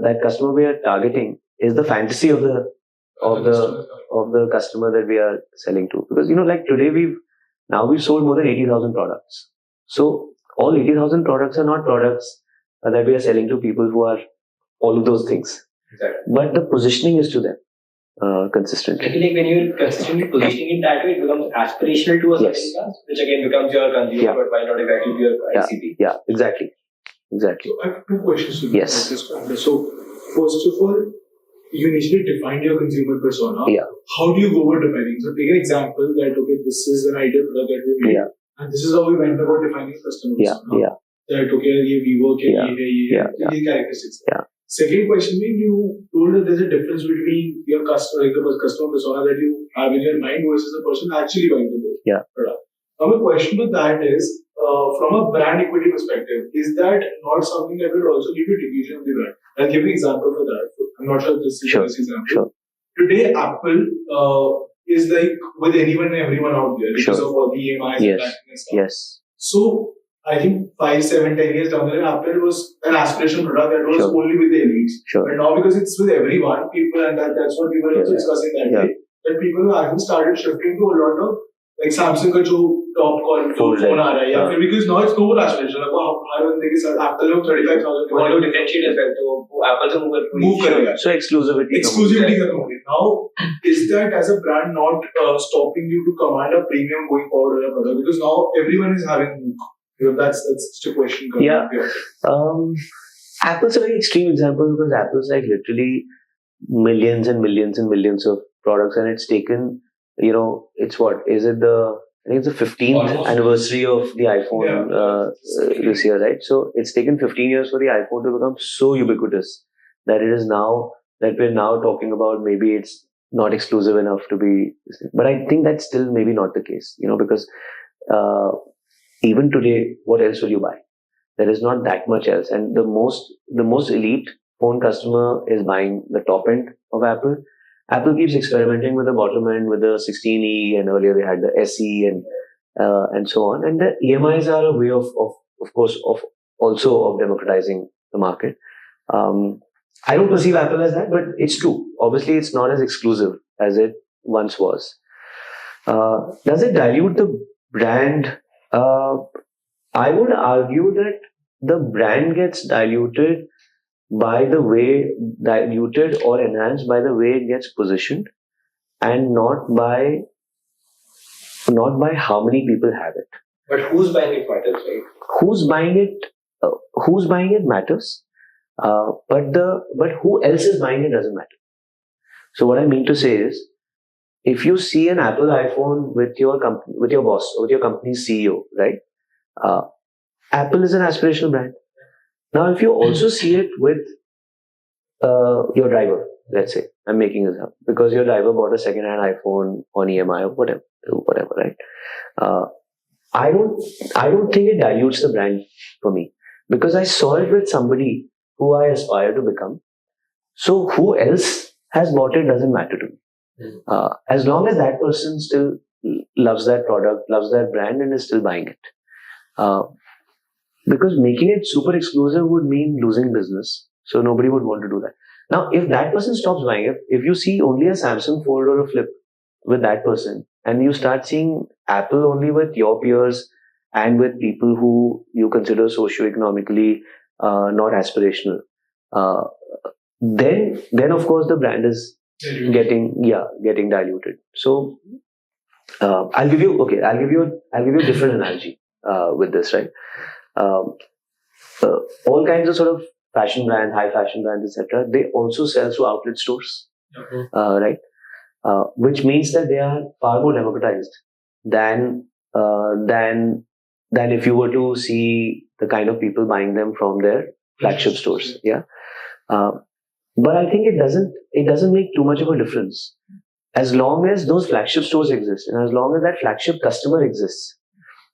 that customer we are targeting is the fantasy of the customer that we are selling to. Because like today we've sold more than 80,000 products. So all 80,000 products are not products that we are selling to people who are all of those things. Exactly. But the positioning is to them consistently. I feel like when you're consistently positioning it that way, it becomes aspirational to a certain class, which again becomes your consumer, but why not exactly to your ICP? Yeah, exactly. So I have two questions to you. Yes. So first of all, you initially defined your consumer persona. Yeah. How do you go about defining? So take an example that, okay, this is an ideal product that we made, and this is how we went about defining customer persona. That, okay, we work these characteristics. Second question being, you told that there's a difference between your customer, like the customer persona that you have in your mind versus the person actually buying the product. Now, my question to that is, from a brand equity perspective, is that not something that will also give you diffusion of the brand? I'll give you an example for that. I'm not sure if this is the best example. Sure. Today, Apple is like with anyone and everyone out there because of all the EMIs and that kind of stuff. Yes. So, I think 5, 7, 10 years down the line, Apple was an aspiration product that was only with the elites. But now, because it's with everyone, people, and that's what we were also discussing that day, that people have actually started shifting to a lot of, like Samsung ka jo top phone aa raha hai, because now it's no more aspiration. Apple में 35,000. Want to differentiate as well, so Apple se move karega. So exclusivity khatm ho gayi. Now, is that as a brand not stopping you to command a premium going forward on a product? Because now everyone is having Nuuk. That's just a question. Apple's a very extreme example, because Apple's like literally millions and millions and millions of products, and it's taken, it's what is it I think it's the 15th anniversary of the iPhone this year, right? So it's taken 15 years for the iPhone to become so ubiquitous that it is now that we're now talking about maybe it's not exclusive enough to be. But I think that's still maybe not the case, because even today, what else will you buy? There is not that much else, and the most elite phone customer is buying the top end of Apple. Apple keeps experimenting with the bottom end, with the 16E, and earlier they had the SE and so on. And the EMIs are a way of of course, also of democratizing the market. I don't perceive Apple as that, but it's true. Obviously, it's not as exclusive as it once was. Does it dilute the brand? I would argue that the brand gets diluted or enhanced by the way it gets positioned, and not by how many people have it. But who's buying it matters, right? Who's buying it matters. But who else is buying it doesn't matter. So what I mean to say is, if you see an Apple iPhone with your company, with your boss, or with your company's CEO, right? Apple is an aspirational brand. Now, if you also see it with your driver, let's say, I'm making this up, because your driver bought a second-hand iPhone on EMI or whatever, right? I don't think it dilutes the brand for me, because I saw it with somebody who I aspire to become. So who else has bought it doesn't matter to me. As long as that person still loves that product, loves that brand, and is still buying it. Because making it super exclusive would mean losing business. So nobody would want to do that. Now, if that person stops buying it, if you see only a Samsung Fold or a Flip with that person, and you start seeing Apple only with your peers and with people who you consider socioeconomically not aspirational, then of course the brand is getting diluted. So I'll give you a different analogy with this, right? All kinds of sort of fashion brands, high fashion brands, etc. They also sell through outlet stores, right? Which means that they are far more democratized than if you were to see the kind of people buying them from their flagship stores. Yeah. But I think it doesn't make too much of a difference. As long as those flagship stores exist, and as long as that flagship customer exists,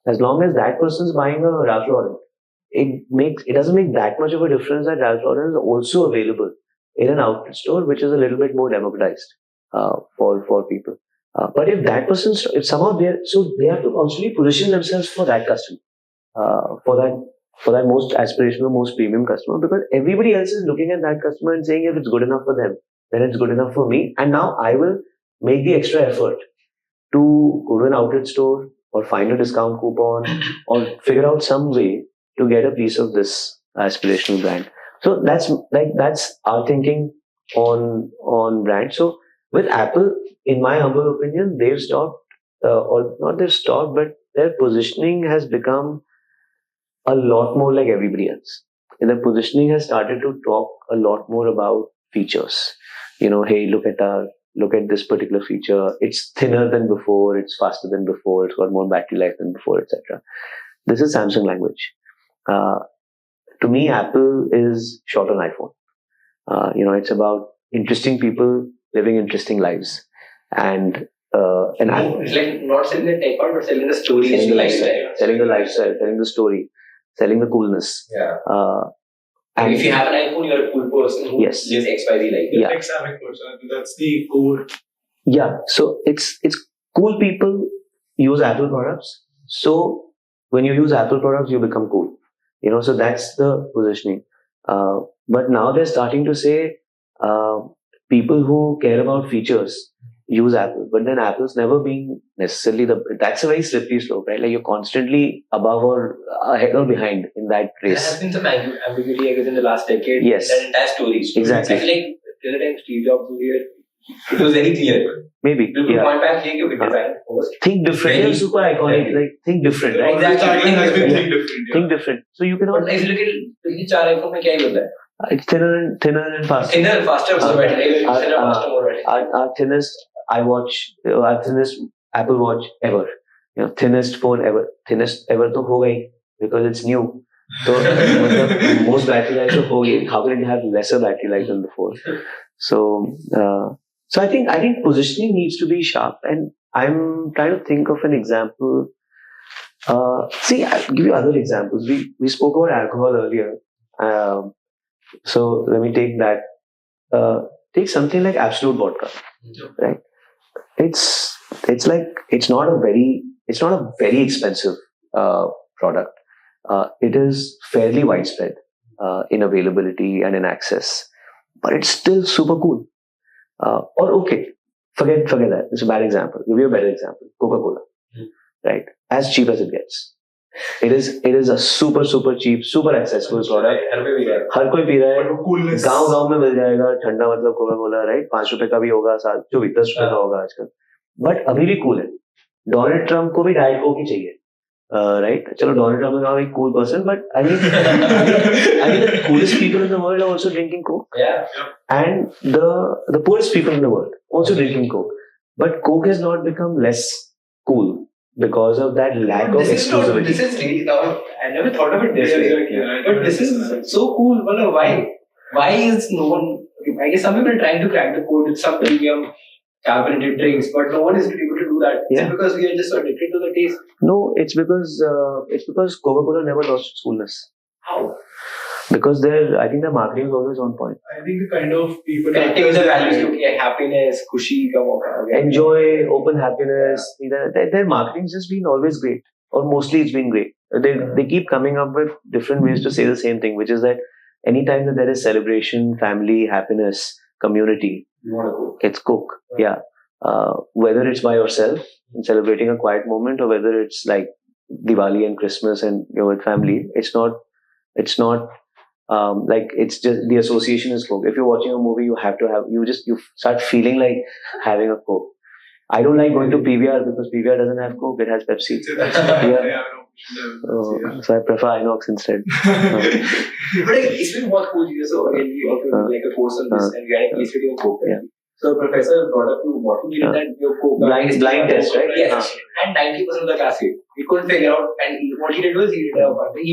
as long as that person's buying a Ralph Lauren, it doesn't make that much of a difference that Ralph Lauren is also available in an outlet store, which is a little bit more democratized for people. But if that person, if somehow they have to constantly position themselves for that customer, for that most aspirational, most premium customer, because everybody else is looking at that customer and saying, if it's good enough for them, then it's good enough for me. And now I will make the extra effort to go to an outlet store or find a discount coupon or figure out some way to get a piece of this aspirational brand. So that's our thinking on brand. So with Apple, in my humble opinion, they've stopped, or not they've stopped, but their positioning has become a lot more like everybody else. And their positioning has started to talk a lot more about features. Hey, look at this particular feature. It's thinner than before. It's faster than before. It's got more battery life than before, etc. This is Samsung language. To me, Apple is short on iPhone. It's about interesting people living interesting lives, and it's like not selling the tech part, but selling the story, selling the lifestyle, selling the story, selling the coolness. Yeah. And if you have an iPhone, you're a cool person who lives XYZ life. Yeah. Tech-savvy person. That's the core. Yeah. So it's cool people use Apple products. So when you use Apple products, you become cool. So that's the positioning. But now they're starting to say people who care about features use Apple, but then Apple's never been necessarily that's a very slippery slope, right? Like you're constantly above or ahead or behind in that race. There has been some ambiguity, I guess, in the last decade. Yes. That entire story. Exactly. I feel like till the time Steve Jobs was here, it was very clear. Maybe. Yeah. Point back, you could design first. Think different. You're super iconic. Like think different, right? Exactly. Think different. So you cannot. But if you look at the 4 iPhone, what is it? It's thinner and faster. Thinner and faster, more battery. Our thinnest our thinnest Apple Watch ever. Thinnest phone ever. Thinnest ever to ho gayi because it's new. So most battery life to ho gayi. How can it have lesser battery life than before? So I think positioning needs to be sharp, and I'm trying to think of an example. I'll give you other examples. We spoke about alcohol earlier. So let me take that. Take something like Absolute Vodka, right? It's not a very expensive product. It is fairly widespread in availability and in access, but it's still super cool. Or okay, forget that. It's a bad example. Give you a better example. Coca-Cola, right? As cheap as it gets. It is a super cheap, super accessible product. हर कोई P रहा है. गांव में मिल जाएगा ठंडा मतलब Coca Cola, right? 5 रुपए का भी होगा, 7 जो भी 10 रुपए का होगा आजकल. But अभी भी cool है. डोनाल्ड ट्रम्प को भी डाइट कोक ही चाहिए. Right? चलो, Donald Trump is not a very cool person, but I mean the coolest people in the world are also drinking Coke. Yeah. And the poorest people in the world also drinking Coke. But Coke has not become less cool because of that lack of exclusivity. This is really now. I never thought of it this way. But this is so cool. Well, why? Why is no one? I guess some people are trying to crack the code with some premium carbonated drinks, but no one is able to do that. Yeah. Is it because we are just addicted to the taste? No, it's because Coca-Cola never lost its coolness. How? Because I think their marketing is always on point. I think the kind of people connecting with the values to happiness, khushi, enjoy, open happiness. Their marketing's just been always great, or mostly it's been great. They keep coming up with different ways to say the same thing, which is that anytime that there is celebration, family, happiness, community, you want to Coke. It's Coke. Yeah. Whether it's by yourself and celebrating a quiet moment, or whether it's like Diwali and Christmas and you're with family, it's not like, it's just the association is Coke. If you're watching a movie, you start feeling like having a Coke. I don't like going to PVR because PVR doesn't have Coke, it has Pepsi. So I prefer Inox instead. But it's been what cool years ago, again, we also like a course on this, and we had a case study on Coke. Yeah. So professor brought up to what he did that your Coke blind test, right? Yes. And 90% of the class failed. He couldn't figure out, and what he did was he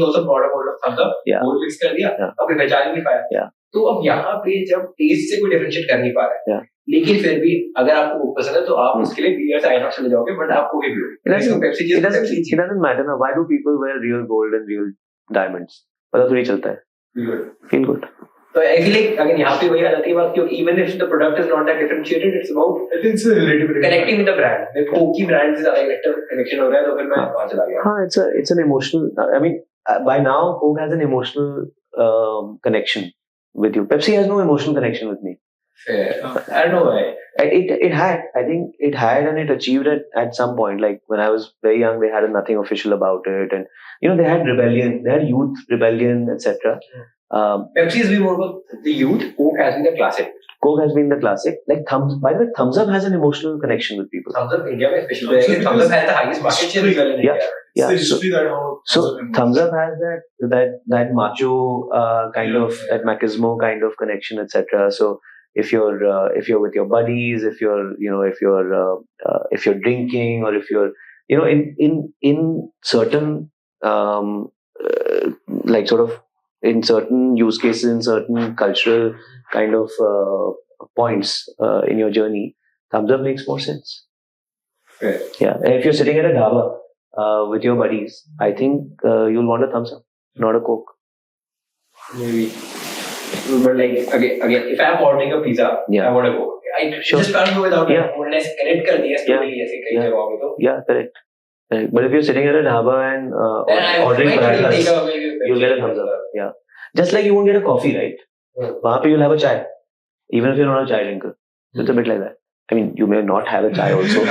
also brought a bottle of thumbs up, both mix कर दिया, अब पहचान नहीं पाया. तो अब यहाँ पे जब टेस्ट से कोई डिफरेंशिएट कर नहीं पा रहा है, लेकिन फिर भी अगर आपको वो पसंद है तो आप उसके लिए बीयर से आइनॉक्स चले जाओगे, बट आपको भी it doesn't matter now. Why do people wear real gold and real diamonds? पता थोड़ी चलता है. Feel good. So I feel like again यहाँ पे वही आ जाती है बात, क्योंकि even if the product is not that differentiated, it's about connecting with the brand. मैं Coke की brand से ज़्यादा connection हो रहा है, तो फिर मैं वहाँ चला गया. हाँ, it's an emotional. I mean, by now Coke has an emotional connection with you. Pepsi has no emotional connection with me. Fair. I don't know why. I think it had and it achieved it at some point. Like when I was very young, they had nothing official about it, and they had rebellion, they had youth rebellion, etc. Pepsi has been more about the youth. Coke has been the classic. Coke has been the classic. Like by the way, Thumbs Up has an emotional connection with people. Thumbs Up India, especially Thumbs Up has the highest market share as well in India. Yeah. So Thumbs Up has that macho kind of that machismo kind of connection, etc. So if you're with your buddies, if you're drinking, or if you're in certain like sort of in certain use cases, in certain cultural kind of points in your journey, Thumbs Up makes more sense. Right. Yeah. And if you're sitting at a dhaba with your buddies, I think you'll want a Thumbs Up, not a Coke. Maybe. But like again, if I'm ordering a pizza, I want to go. I just can't go without it. Unless connect कर दिया story ऐसे कई जगहों पे तो. Yeah, correct. But if you're sitting at a dhaba and ordering parathas, you'll get a Thumbs Up. Yeah. Just like you won't get a coffee, right? वहाँ पे you'll have a chai, even if you're not a chai drinker. It's a bit like that. I mean, you may not have a chai also,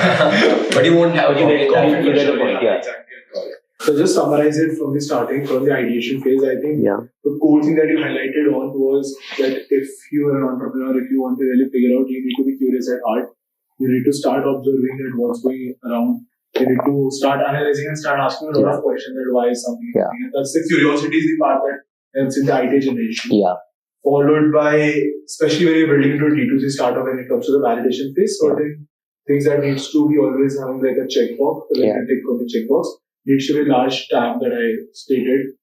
but you won't have. You get the point. Yeah. So just summarize it from the starting, from the ideation phase. I think the core thing that you highlighted on was that if you are an entrepreneur, if you want to really figure out, you need to be curious at heart. You need to start observing at what's going around. You need to start analyzing and start asking a lot of questions that why is something happening. And that's the curiosity is the part that helps in the IT generation. Yeah. Followed by, especially when you're building into a D2C startup when it comes to the validation phase, certain things that needs to be always having like a checkbox, like a tick on the checkbox. Needs to be a large TAM that I stated,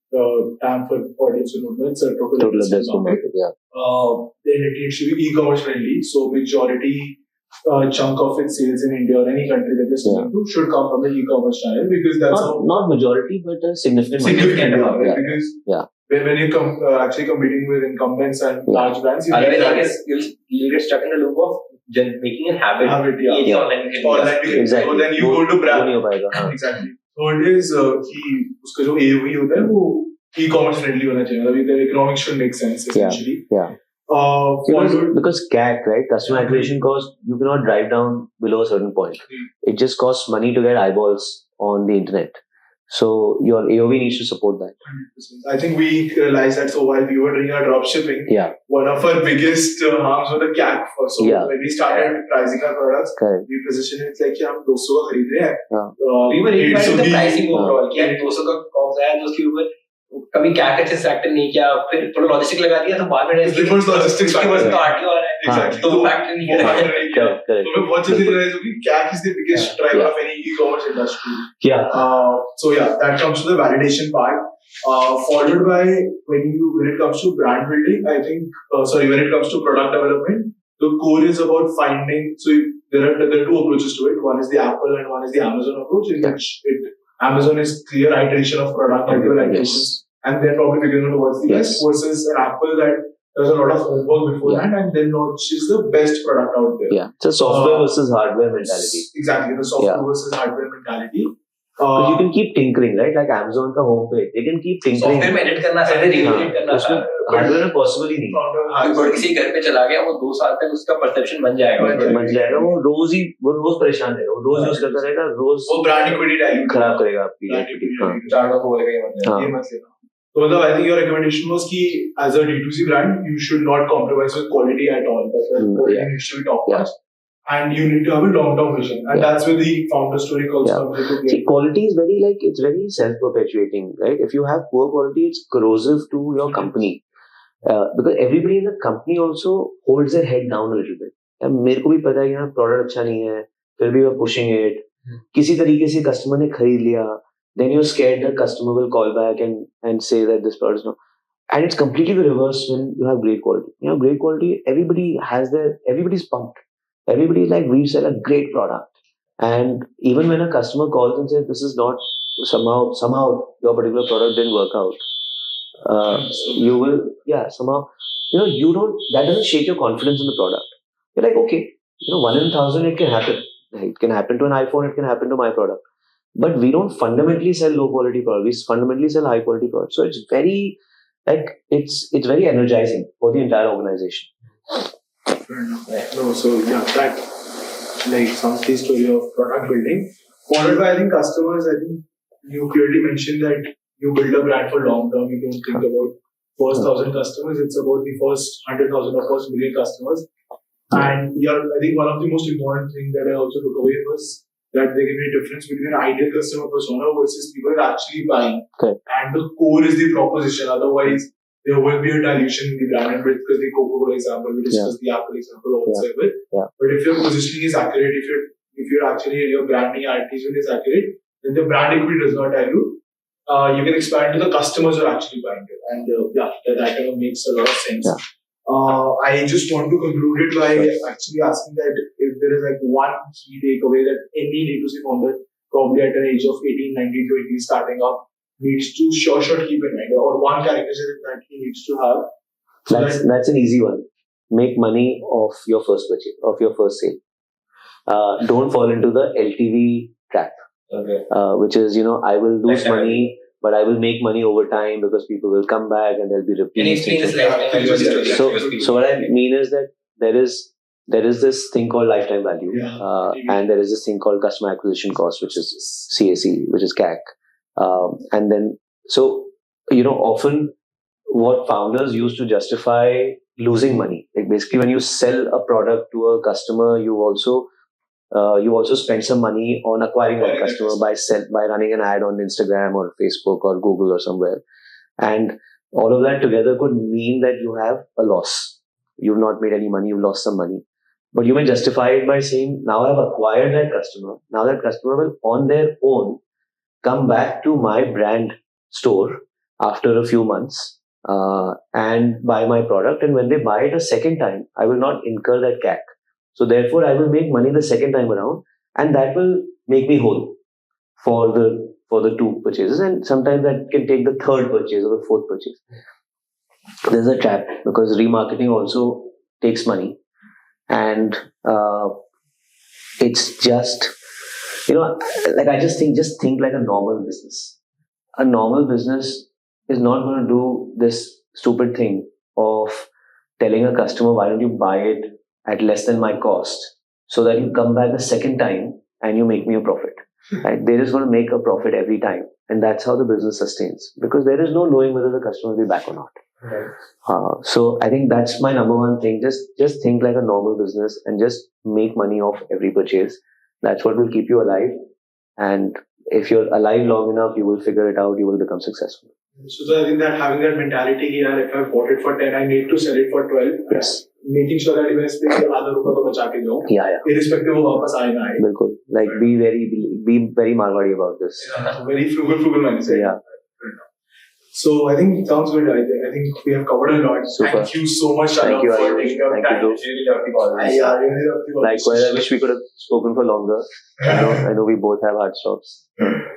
TAM for audience to know, it's a total addressable market. Then it needs to be e-commerce friendly, so majority chunk of its sales in India or any country that you're selling to should come from the e-commerce channel, because that's not majority, but a significant amount. Because when you're actually competing with incumbents and large brands, you'll get stuck in the loop of making a habit. Exactly. Or then you go to brand. Exactly. third is कि उसका जो AOV होता है वो e-commerce friendly होना चाहिए. मतलब the economics should make sense essentially. Yeah. Because CAC, right? Customer acquisition cost, you cannot drive down below a certain point. It just costs money to get eyeballs on the internet. So your AOV needs to support that. 100%. I think we realized that. So while we were doing our drop shipping, one of our biggest harms was the CAC. So when we started pricing our products, we positioned it like कि हम 200 का खरीद रहे हैं. We were even the pricing overall कि 200 का cost आया तो उसके ऊपर कभी CAC अच्छे से फैक्टर नहीं किया, फिर थोड़ा लॉजिस्टिक लगा दिया तो बाद में रिवर्स लॉजिस्टिक्स की वजह से तो आरटीओ आ रहा है. Exactly. तो फैक्टर नहीं किया. तो मैं बहुत जल्दी realize हुआ कि CAC is the biggest driver of any e-commerce industry. So that comes to the validation part. Followed by when it comes to brand building, I think when it comes to product development, the core is about finding. So there are two approaches to it. One is the Apple and one is the Amazon approach. In which Amazon is clear iteration of product, multiple iterations, and then probably figuring out what's the best, versus an Apple that does a lot of homework before that and then launches the best product out there. Yeah, it's a software versus hardware mentality. Exactly, the software versus hardware mentality. But you can keep tinkering, right? Like Amazon का homepage, they can keep tinkering. Software में edit करना है, review करना है. Hardware में possible ही नहीं. कोई किसी घर पे चला गया, वो 2 साल तक उसका perception बन जाएगा. वो रोज परेशान रहेगा, वो रोज यूज करता रहेगा, रोज वो brand equity खराब करेगा आपकी. चार लोग बोलेगा ये मत लेना. So I think your recommendation was कि as a D2C brand, you should not compromise with quality at all. That's why quality needs to be top notch. And you need to have a long-term vision. And that's where the founder story comes from. See, quality is it's very self-perpetuating, right? If you have poor quality, it's corrosive to your company. Because everybody in the company also holds their head down a little bit. मेरे को भी पता है कि यहाँ product अच्छा नहीं है, फिर भी we're pushing it. किसी तरीके से customer ने खरीद लिया, then you're scared the customer will call back and say that this product is not. And it's completely the reverse when you have great quality. You know, great quality, everybody's pumped. Everybody is like, we sell a great product. And even when a customer calls and says, this is not, somehow your particular product didn't work out, you will, somehow, that doesn't shake your confidence in the product. You're like, okay, 1 in 1,000, it can happen. It can happen to an iPhone, it can happen to my product. But we don't fundamentally sell low quality products. We fundamentally sell high quality products. So it's very, it's very energizing for the entire organization. No, so that sounds the story of product building. Followed by, I think, customers. I think you clearly mentioned that you build a brand for long term. You don't think about first 1,000 customers. It's about the first 100,000 or first million customers. And I think one of the most important things that I also took away was that there can be a difference between an ideal customer persona versus people that are actually buying. And the core is the proposition. Otherwise, there will be a dilution in the brand, and because the Coca-Cola example, we discussed the Apple example also. But if your positioning is accurate, if you're actually your branding advertisement is accurate, then the brand equity does not dilute. You can expand to the customers who are actually buying it, and that kind of makes a lot of sense. I just want to conclude it by actually asking that if there is one key takeaway that any D2C founder, probably at an age of 18, 19, 20, starting up, needs to should keep in mind, or one characteristic that he needs to have. That's an easy one. Make money off your first purchase, of your first sale. Don't fall into the LTV trap, which is, I will lose money, but I will make money over time because people will come back and there'll be repeats. So what I mean is that there is this thing called lifetime value, and there is this thing called customer acquisition cost, which is CAC, which is CAC. And then, often what founders use to justify losing money, basically when you sell a product to a customer, you also spend some money on acquiring that customer by running an ad on Instagram or Facebook or Google or somewhere. And all of that together could mean that you have a loss. You've not made any money, you've lost some money. But you may justify it by saying, now I've acquired that customer. Now that customer will on their own come back to my brand store after a few months and buy my product. And when they buy it a second time, I will not incur that CAC. So therefore, I will make money the second time around, and that will make me whole for the two purchases. And sometimes that can take the third purchase or the fourth purchase. There's a trap because remarketing also takes money, and it's just I just think like a normal business. A normal business is not going to do this stupid thing of telling a customer, why don't you buy it at less than my cost so that you come back the second time and you make me a profit. Right? They're just going to make a profit every time. And that's how the business sustains, because there is no knowing whether the customer will be back or not. Right. So I think that's my number one thing. Just think like a normal business and just make money off every purchase. That's what will keep you alive. And if you're alive long enough, you will figure it out. You will become successful. So I think that having that mentality here, if I bought it for 10, I need to sell it for 12. Yes. Making sure that even if they आधा रुपया तो बचा के दो. Yeah. Irrespective of वापस आए ना आए. बिल्कुल. Like be very Marwadi about this. Very frugal mindset. Yeah. So I think it sounds good. I think we have covered a lot. Super. Thank you so much, Thank Shalabh, you, for Ayush. taking your Thank time. you. Really love the conversation. Yeah, really love the Likewise, I wish we could have spoken for longer. I know we both have hard stops.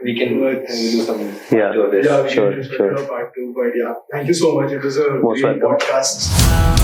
We can do some Yeah. part 2 of this. Yeah, we Sure, can sure. part 2. But yeah, thank you so much. It was a Most great welcome. podcast.